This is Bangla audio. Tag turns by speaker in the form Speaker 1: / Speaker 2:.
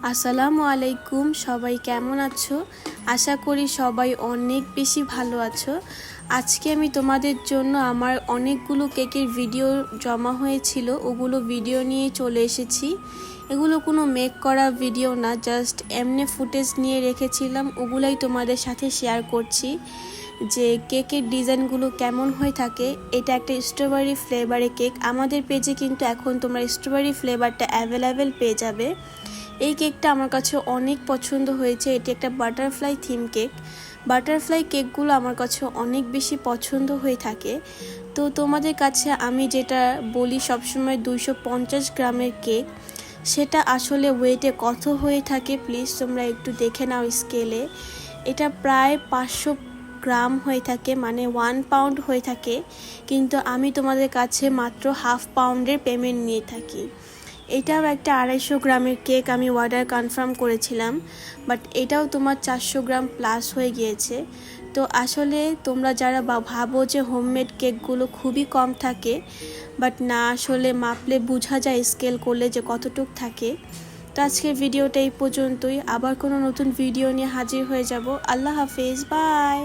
Speaker 1: আসসালামু আলাইকুম, সবাই কেমন আছো? আশা করি সবাই অনেক বেশি ভালো আছো। আজকে আমি তোমাদের জন্য আমার অনেকগুলো কেকের ভিডিও জমা হয়েছিল, ওগুলো ভিডিও নিয়ে চলে এসেছি। এগুলো কোনো মেক করা ভিডিও না, জাস্ট এমনি ফুটেজ নিয়ে রেখেছিলাম, ওগুলাই তোমাদের সাথে শেয়ার করছি যে কেকের ডিজাইনগুলো কেমন হয়ে থাকে। এটা একটা স্ট্রবেরি ফ্লেভারের কেক। আমাদের পেজে কিন্তু এখন তোমরা স্ট্রবেরি ফ্লেভারটা অ্যাভেলেবেল পেয়ে যাবে। এই কেকটা আমার কাছে অনেক পছন্দ হয়েছে। এটি একটা বাটারফ্লাই থিম কেক। বাটারফ্লাই কেকগুলো আমার কাছে অনেক বেশি পছন্দ হয়ে থাকে। তো তোমাদের কাছে আমি যেটা বলি সবসময় 250 গ্রামের কেক, সেটা আসলে ওয়েটে কত হয়ে থাকে প্লিজ তোমরা একটু দেখে নাও স্কেলে। এটা প্রায় 500 গ্রাম হয়ে থাকে, মানে 1 পাউন্ড হয়ে থাকে, কিন্তু আমি তোমাদের কাছে মাত্র হাফ পাউন্ডের পেমেন্ট নিয়ে থাকি। এটাও একটা 250 গ্রামের কেক, আমি অর্ডার কনফার্ম করেছিলাম, বাট এটাও তোমার 400 গ্রাম প্লাস হয়ে গিয়েছে। তো আসলে তোমরা যারা ভাবো যে হোমমেড কেকগুলো খুবই কম থাকে, বাট না, আসলে মাপলে বোঝা যায় স্কেল করলে যে কতটুক থাকে। তো আজকের ভিডিওটা এই পর্যন্তই, আবার কোনো নতুন ভিডিও নিয়ে হাজির হয়ে যাব। আল্লাহ হাফেজ, বাই।